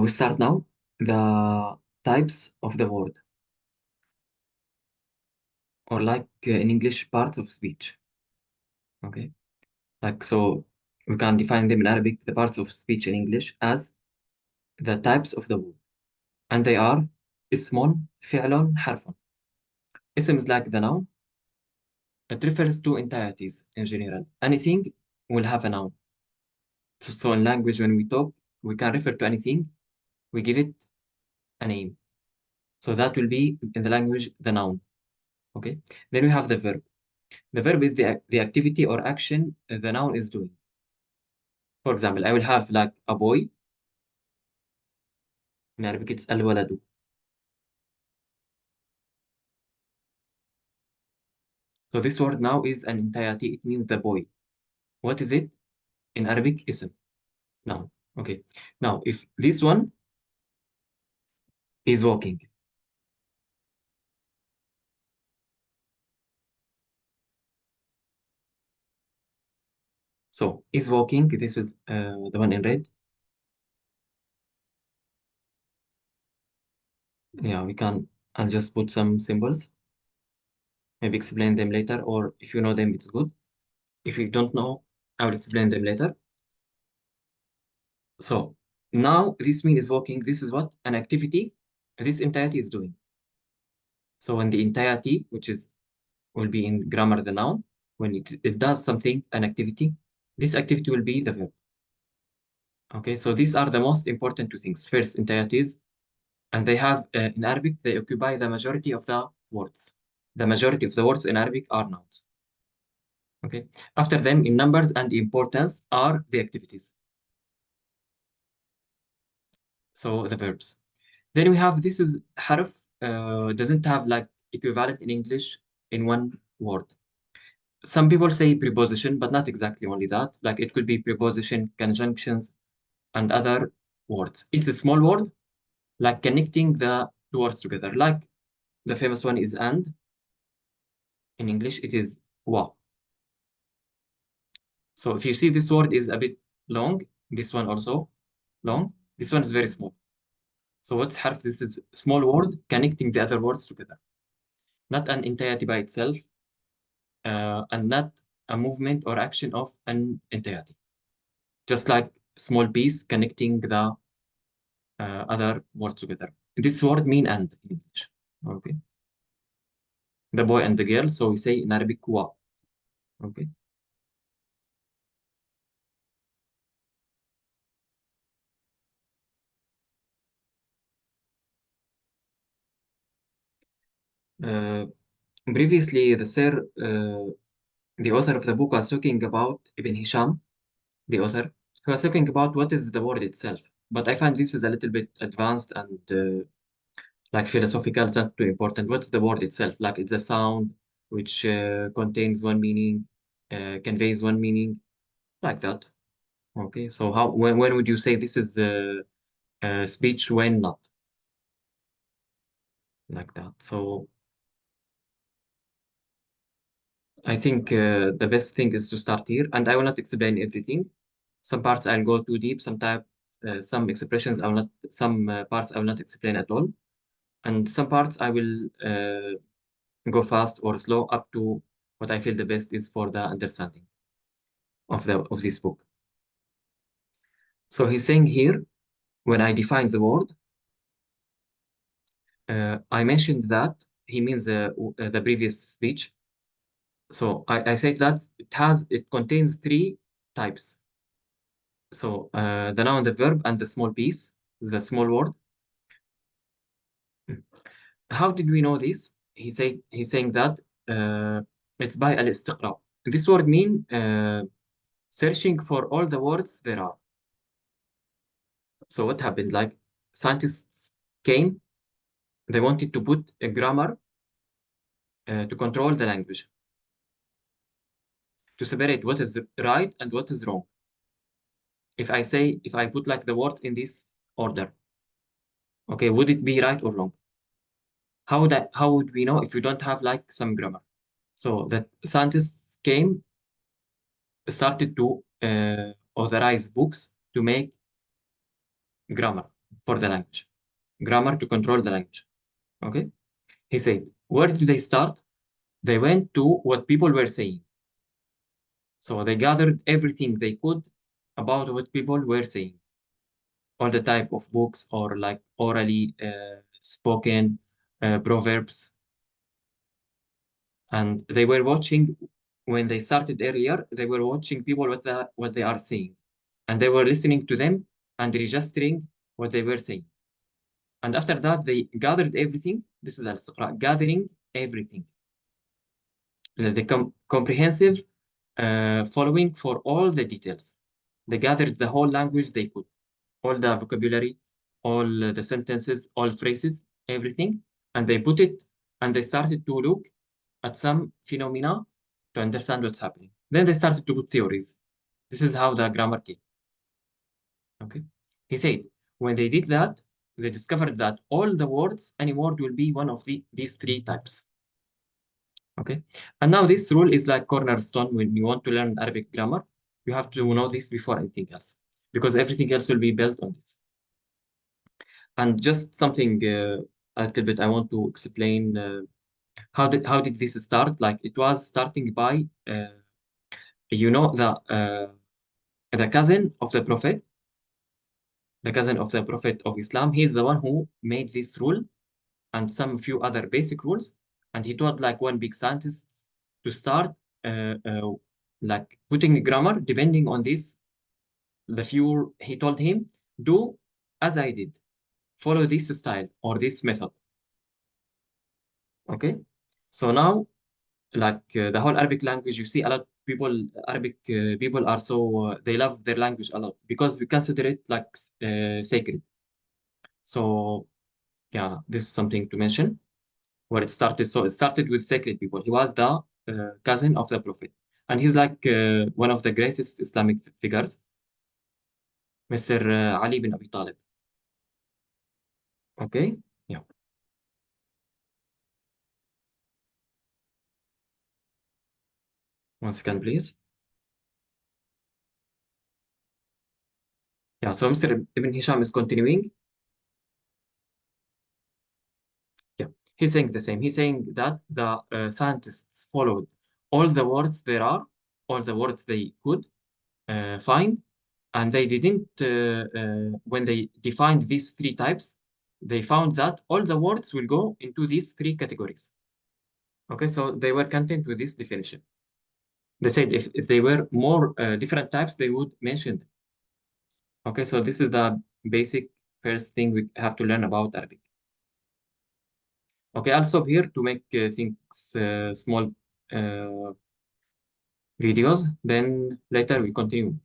We start now the types of the word, or like in English, parts of speech. Okay, like so we can define them in Arabic, the parts of speech in English, as the types of the word, and they are اسم, فعل, حرف. اسم is like the noun. It refers to entities in general. Anything will have a noun. So in language, when we talk, we can refer to anything. We give it a name. So that will be in the language the noun. Okay. Then we have the verb. The verb is the activity or action the noun is doing. For example, I will have like a boy. In Arabic, it's الولد. So this word now is an entirety. It means the boy. What is it? In Arabic, اسم. Noun. Okay. Now, if this one is walking. So is walking. This is the one in red. Yeah, we can. I'll just put some symbols. Maybe explain them later, or if you know them, it's good. If you don't know, I'll explain them later. So now this mean is walking. This is what an activity this entirety is doing. So when the entirety, which is will be in grammar the noun, when it does something, an activity, this activity will be the verb. Okay, so these are the most important two things. First, entireties, and they have in Arabic they occupy the majority of the words. The majority of the words in Arabic are nouns. Okay, after them in numbers and importance are the activities. So the verbs. Then we have this is harf, doesn't have like equivalent in English in one word. Some people say preposition, but not exactly only that. Like it could be preposition, conjunctions, and other words. It's a small word, like connecting the two words together. Like the famous one is and. In English, it is wa. So if you see this word is a bit long, this one also long. This one is very small. So what's harf? This is small word connecting the other words together. Not an entirety by itself, and not a movement or action of an entirety. Just like small piece connecting the other words together. This word mean and in English. Okay. The boy and the girl. So we say in Arabic wa. Okay. Uh, Previously, the author of the book was talking about Ibn Hisham, the author. He was talking about what is the word itself. But I find this is a little bit advanced and like philosophical, it's not too important. What's the word itself? Like it's a sound which contains one meaning, conveys one meaning, like that. Okay, so how when would you say this is speech when not like that? So I think the best thing is to start here, and I will not explain everything. Some parts I'll go too deep. Some expressions I will not. Some parts I will not explain at all, and some parts I will go fast or slow up to what I feel the best is for the understanding of this book. So he's saying here, when I define the word, I mentioned that he means the previous speech. So I said that it contains three types. So the noun, the verb, and the small piece, the small word. How did we know this? He's saying that it's by al-istiqra. This word mean searching for all the words there are. So what happened? Like scientists came, they wanted to put a grammar to control the language, to separate what is right and what is wrong. If I put like the words in this order, okay, would it be right or wrong? How would we know if we don't have like some grammar? So the scientists came, started to authorize books to make grammar. for the language, grammar to control the language. Okay? He said, where did they start? They went to what people were saying. So they gathered everything they could about what people were saying, all the type of books or like orally spoken proverbs. And they were watching, when they started earlier, they were watching people what they are saying. And they were listening to them and registering what they were saying. And after that, they gathered everything. This is al gathering everything. The comprehensive following for all the details. They gathered the whole language they could, all the vocabulary, all the sentences, all phrases, everything, and they put it, and they started to look at some phenomena to understand what's happening. Then they started to put theories. This is how the grammar came. Okay. He said, when they did that, they discovered that all the words, any word will be one of these three types. Okay. And now this rule is like cornerstone when you want to learn Arabic grammar. You have to know this before anything else, because everything else will be built on this. And just something a little bit I want to explain how did this start? Like it was starting by you know the cousin of the Prophet, the cousin of the Prophet of Islam. He's the one who made this rule and some few other basic rules. And he taught like one big scientist to start like putting grammar depending on this. The few he told him, do as I did, follow this style or this method. Okay. So now, like the whole Arabic language, you see a lot of people, Arabic people are so, they love their language a lot because we consider it like sacred. So yeah, this is something to mention where it started. So it started with sacred people. He was the cousin of the Prophet. And he's like one of the greatest Islamic figures, Mr. Ali bin Abi Talib. Okay? Yeah. One second, please. Yeah, so Mr. Ibn Hisham is continuing. Yeah, he's saying the same. He's saying that the scientists followed all the words there are, all the words they could find, and they didn't, when they defined these three types, they found that all the words will go into these three categories. Okay, so they were content with this definition. They said if they were more different types, they would mention them. Okay, so this is the basic first thing we have to learn about Arabic. Okay, I'll stop here to make things small videos. Then later we continue.